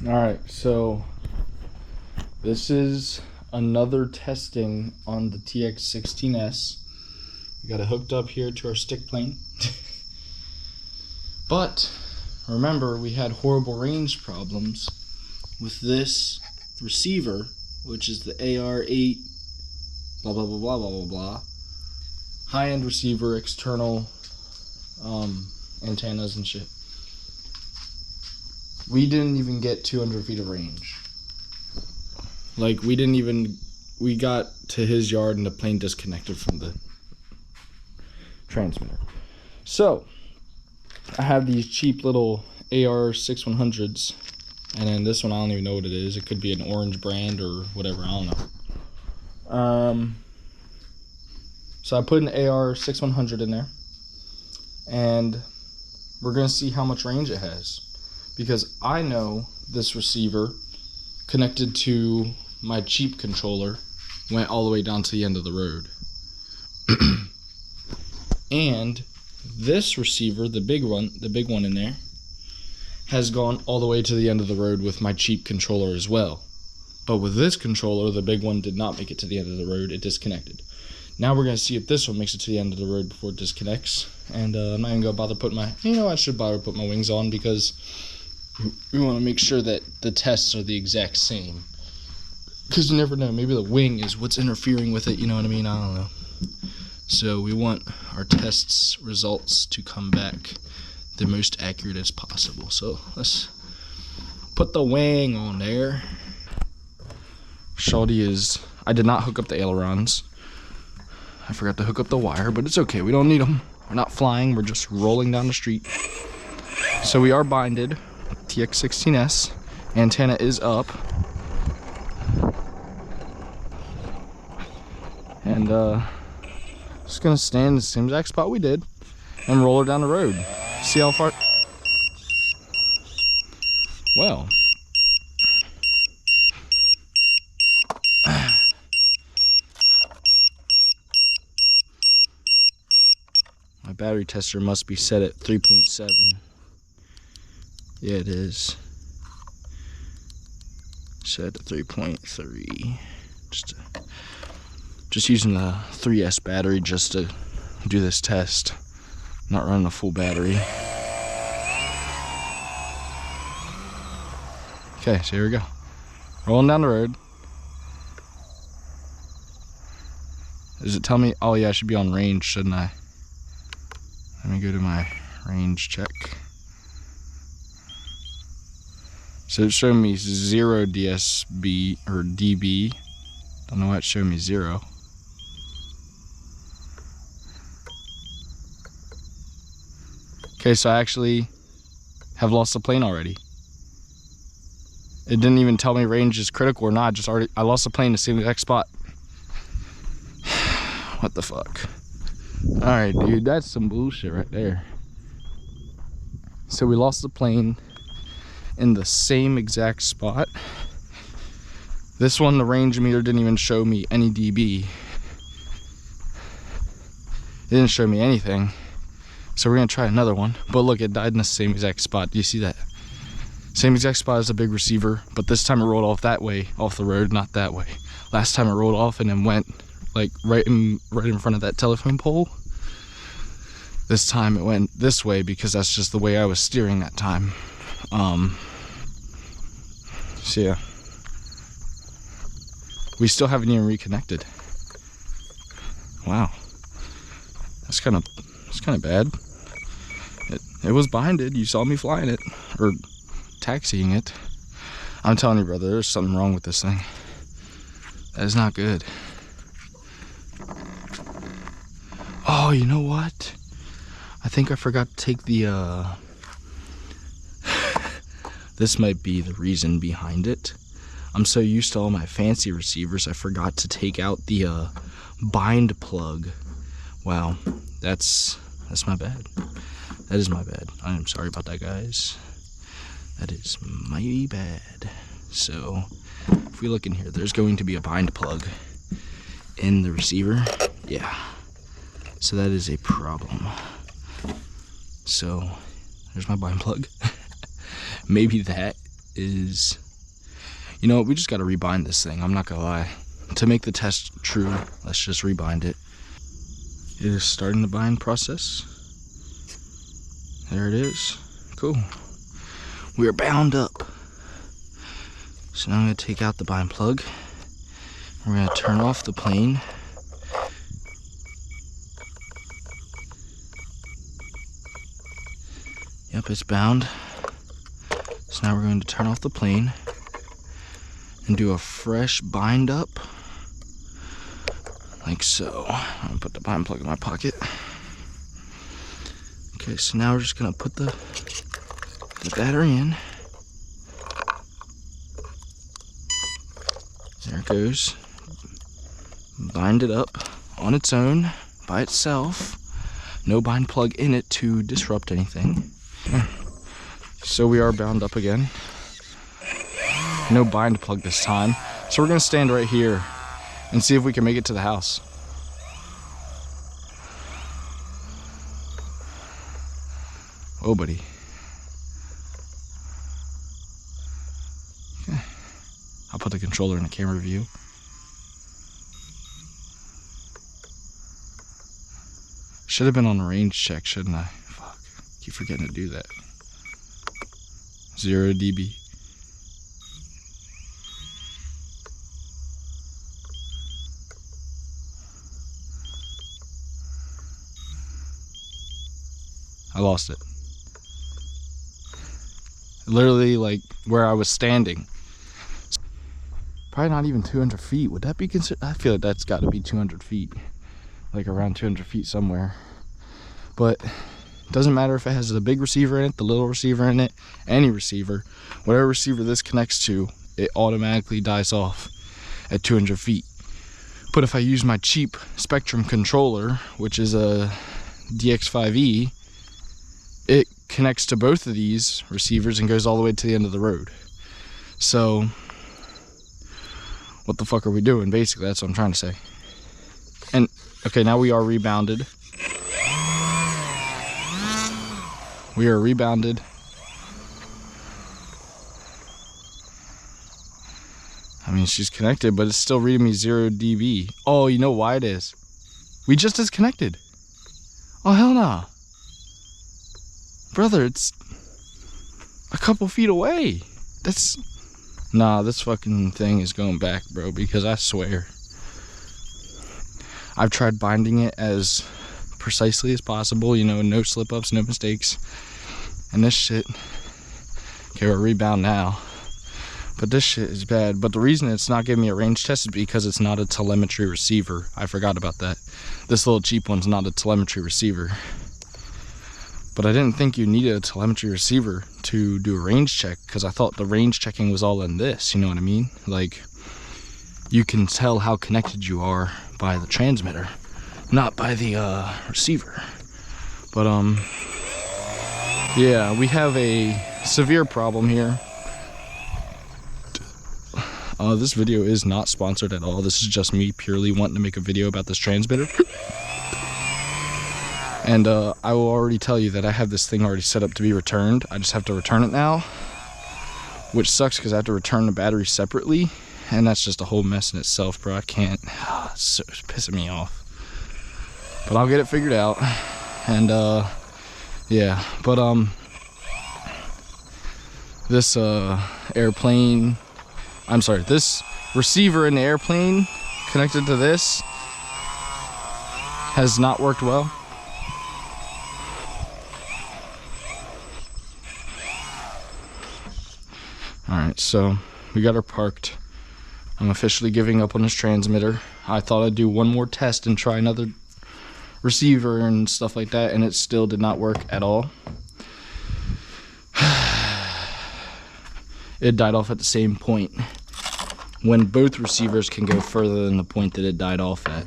Alright, so this is another testing on the tx16s. We got it hooked up here to our stick plane. But remember, we had horrible range problems with this receiver, which is the AR8 blah blah blah blah blah blah blah. High-end receiver, external antennas and shit. We didn't even get 200 feet of range. Like, we got to his yard and the plane disconnected from the transmitter. So, I have these cheap little AR6100s, and then this one I don't even know what it is. It could be an orange brand or whatever, I don't know. So I put an AR6100 in there, and we're gonna see how much range it has, because I know this receiver connected to my cheap controller went all the way down to the end of the road. And this receiver, the big one in there, has gone all the way to the end of the road with my cheap controller as well. But with this controller, the big one did not make it to the end of the road, it disconnected. Now we're gonna see if this one makes it to the end of the road before it disconnects. And I'm not even gonna bother putting I should bother put my wings on, because we want to make sure that the tests are the exact same. Because you never know, maybe the wing is what's interfering with it, you know what I mean? I don't know. So we want our tests results to come back the most accurate as possible. So let's put the wing on there. Shawty I did not hook up the ailerons. I forgot to hook up the wire, but it's okay, we don't need them. We're not flying, we're just rolling down the street. So we are binded. tx16s. Antenna is up. And just gonna stand in the same exact spot we did and roll her down the road. See how far. Well, my battery tester must be set at 3.7. Yeah, it is. Set at 3.3. Just using the 3S battery just to do this test. Not running a full battery. Okay, so here we go. Rolling down the road. Does it tell me? Oh yeah, I should be on range, shouldn't I? Let me go to my range check. So it's showing me 0 DSB or dB. Don't know why it's showing me 0. Okay, so I actually have lost the plane already. It didn't even tell me range is critical or not. I lost the plane in the same exact spot. What the fuck? Alright, dude, that's some bullshit right there. So we lost the plane in the same exact spot. This one, the range meter didn't even show me any dB. It didn't show me anything. So we're gonna try another one. But look, it died in the same exact spot. Do you see that? Same exact spot as the big receiver, but this time it rolled off that way, off the road, not that way. Last time it rolled off and then went like right in front of that telephone pole. This time it went this way because that's just the way I was steering that time. So yeah. We still haven't even reconnected. Wow. That's kind of bad. It was binded. You saw me flying it, or taxiing it. I'm telling you, brother, there's something wrong with this thing. That is not good. Oh, you know what? I think I forgot to take the, this might be the reason behind it. I'm so used to all my fancy receivers, I forgot to take out the, bind plug. Wow, that's my bad. That is my bad. I am sorry about that, guys. That is my bad. So, if we look in here, there's going to be a bind plug in the receiver. Yeah. So that is a problem. So, there's my bind plug. Maybe that is, you know what, we just got to rebind this thing. I'm not gonna lie. To make the test true, let's just rebind it. It is starting the bind process. There it is. Cool. We are bound up. So now I'm going to take out the bind plug. We're going to turn off the plane. Yep, it's bound. So now we're going to turn off the plane and do a fresh bind up. Like so. I'm going to put the bind plug in my pocket. Okay, so now we're just going to put the battery in. There it goes. Bind it up on its own, by itself. No bind plug in it to disrupt anything. So we are bound up again. No bind plug this time. So we're gonna stand right here and see if we can make it to the house. Oh, buddy. Okay. I'll put the controller in the camera view. Should have been on a range check, shouldn't I? Fuck. Keep forgetting to do that. 0 dB. I lost it. Literally, like, where I was standing. Probably not even 200 feet. Would that be considered? I feel like that's got to be 200 feet. Like around 200 feet somewhere. But it doesn't matter if it has the big receiver in it, the little receiver in it, any receiver. Whatever receiver this connects to, it automatically dies off at 200 feet. But if I use my cheap Spectrum controller, which is a DX5E, it connects to both of these receivers and goes all the way to the end of the road. So what the fuck are we doing? Basically, that's what I'm trying to say. And okay, now we are rebounded. We are rebounded. I mean, she's connected, but it's still reading me 0 dB. Oh, you know why it is? We just disconnected. Oh, hell nah. Brother, it's a couple feet away. Nah, this fucking thing is going back, bro, because I swear. I've tried binding it as precisely as possible, you know, no slip-ups, no mistakes. And this shit, okay, we're rebound now. But this shit is bad. But the reason it's not giving me a range test is because it's not a telemetry receiver. I forgot about that. This little cheap one's not a telemetry receiver. But I didn't think you needed a telemetry receiver to do a range check, because I thought the range checking was all in this, you know what I mean? Like, you can tell how connected you are by the transmitter, not by the receiver. But yeah, we have a severe problem here. This video is not sponsored at all. This is just me purely wanting to make a video about this transmitter. And I will already tell you that I have this thing already set up to be returned. I just have to return it now, which sucks because I have to return the battery separately, and that's just a whole mess in itself, bro. I can't. It's so pissing me off. But I'll get it figured out. And yeah, but this airplane, I'm sorry, this receiver in the airplane connected to this has not worked well. Alright, so we got her parked. I'm officially giving up on this transmitter. I thought I'd do one more test and try another receiver and stuff like that, and it still did not work at all. It died off at the same point, when both receivers can go further than the point that it died off at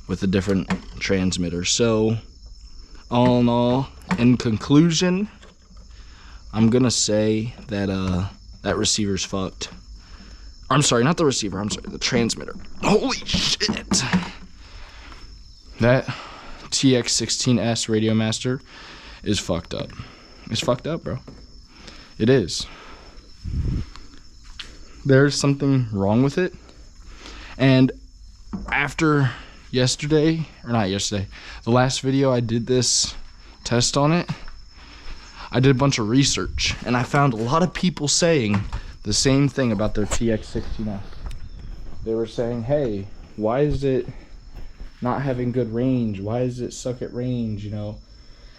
with a different transmitter. So all in all, in conclusion, I'm gonna say that that receiver's fucked. I'm sorry, not the receiver, I'm sorry, the transmitter. Holy shit! That tx16s Radio Master is fucked up. It's fucked up, bro. It is. there's something wrong with it. And after yesterday, or not yesterday, the last video I did this test on it, I did a bunch of research and I found a lot of people saying the same thing about their tx16s. They were saying, hey, why is it not having good range? Why does it suck at range, you know?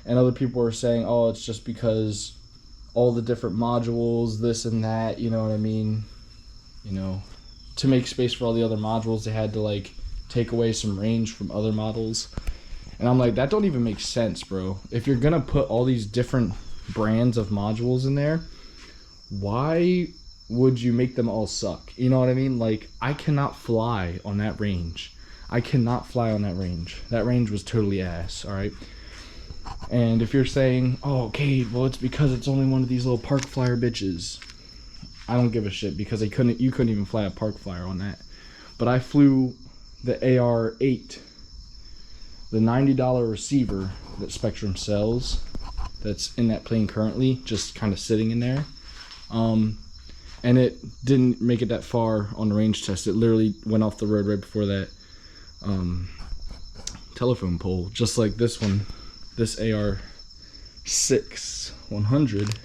And other people were saying, oh, it's just because all the different modules, this and that, you know what I mean? You know, to make space for all the other modules, they had to like take away some range from other models. And I'm like, that don't even make sense, bro. If you're gonna put all these different brands of modules in there, why would you make them all suck? You know what I mean? Like, I cannot fly on that range. I cannot fly on that range. That range was totally ass, all right? And if you're saying, oh, okay, well, it's because it's only one of these little park flyer bitches, I don't give a shit, because you couldn't even fly a park flyer on that. But I flew the AR8, the $90 receiver that Spectrum sells, that's in that plane currently, just kind of sitting in there. And it didn't make it that far on the range test. It literally went off the road right before that telephone pole, just like this one, this AR6 100.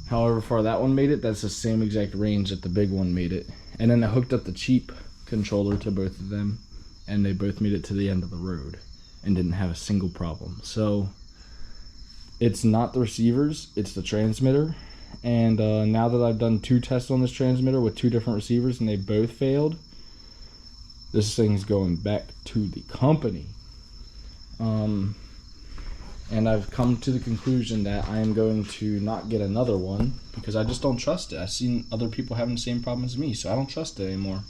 However far that one made it, that's the same exact range that the big one made it. And then I hooked up the cheap controller to both of them, and they both made it to the end of the road and didn't have a single problem. So it's not the receivers, it's the transmitter. And now that I've done 2 tests on this transmitter with 2 different receivers and they both failed, this thing's going back to the company. And I've come to the conclusion that I am going to not get another one because I just don't trust it. I've seen other people having the same problem as me, so I don't trust it anymore.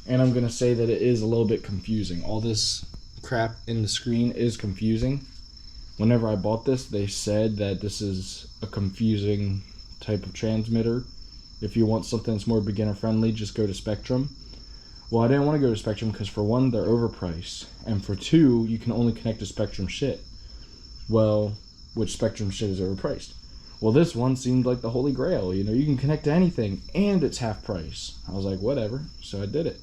And I'm going to say that it is a little bit confusing. All this crap in the screen is confusing. Whenever I bought this, they said that this is a confusing type of transmitter. If you want something that's more beginner friendly, just go to Spectrum. Well, I didn't want to go to Spectrum because for one, they're overpriced. And for two, you can only connect to Spectrum shit. Well, which Spectrum shit is overpriced. Well, this one seemed like the holy grail. You know, you can connect to anything and it's half price. I was like, whatever. So I did it.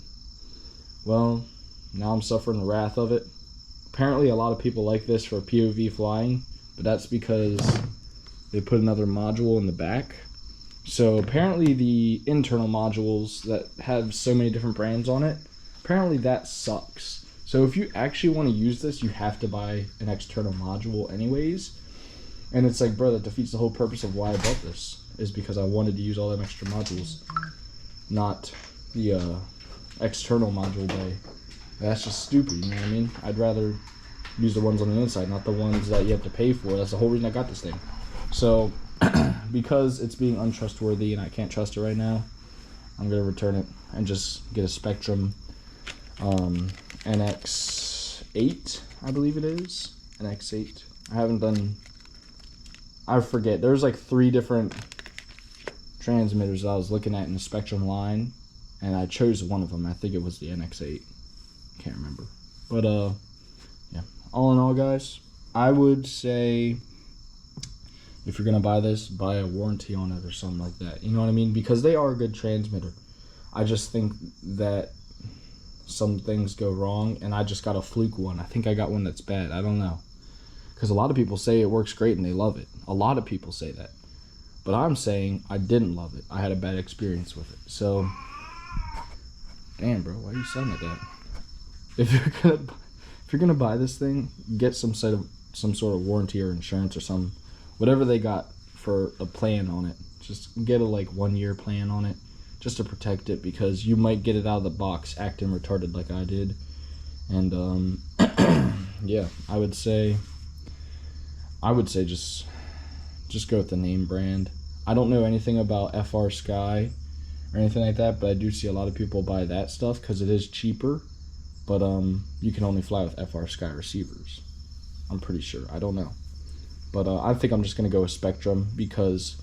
Well, now I'm suffering the wrath of it. Apparently a lot of people like this for POV flying, but that's because they put another module in the back. So apparently the internal modules that have so many different brands on it, apparently that sucks. So if you actually want to use this, you have to buy an external module anyways. And it's like, bro, that defeats the whole purpose of why I bought this, is because I wanted to use all them extra modules, not the external module bay. That's just stupid, you know what I mean? I'd rather use the ones on the inside, not the ones that you have to pay for. That's the whole reason I got this thing. So, because it's being untrustworthy and I can't trust it right now, I'm going to return it and just get a Spectrum NX8, I believe it is. NX8. I forget. There's like 3 different transmitters that I was looking at in the Spectrum line, and I chose one of them. I think it was the NX8. Can't remember. But yeah, all in all, guys, I would say if you're gonna buy this, buy a warranty on it or something like that, you know what I mean? Because they are a good transmitter. I just think that some things go wrong, and I just got a fluke one. I think I got one that's bad. I don't know, because a lot of people say it works great and they love it. A lot of people say that, but I'm saying I didn't love it. I had a bad experience with it. So damn, bro, why are you selling like that? If you're gonna buy this thing, get some sort of warranty or insurance or some whatever they got for a plan on it. Just get a like 1-year plan on it, just to protect it, because you might get it out of the box acting retarded like I did. And yeah, I would say just go with the name brand. I don't know anything about FR Sky or anything like that, but I do see a lot of people buy that stuff because it is cheaper. But you can only fly with FR Sky receivers, I'm pretty sure. I don't know. But I think I'm just going to go with Spectrum, because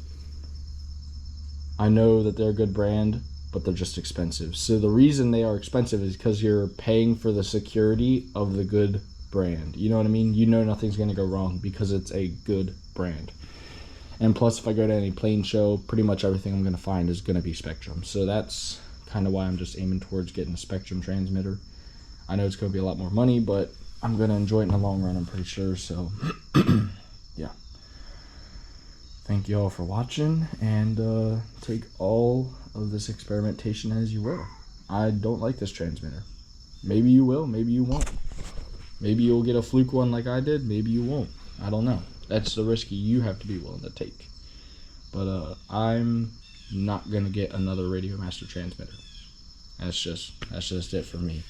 I know that they're a good brand, but they're just expensive. So the reason they are expensive is because you're paying for the security of the good brand. You know what I mean? You know nothing's going to go wrong because it's a good brand. And plus, if I go to any plane show, pretty much everything I'm going to find is going to be Spectrum. So that's kind of why I'm just aiming towards getting a Spectrum transmitter. I know it's going to be a lot more money, but I'm going to enjoy it in the long run, I'm pretty sure. So, yeah. Thank you all for watching, and take all of this experimentation as you will. I don't like this transmitter. Maybe you will, maybe you won't. Maybe you'll get a fluke one like I did, maybe you won't. I don't know. That's the risk you have to be willing to take. But I'm not gonna get another Radio Master transmitter. That's just it for me.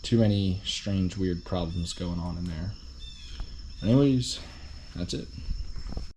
Too many strange, weird problems going on in there. Anyways, that's it.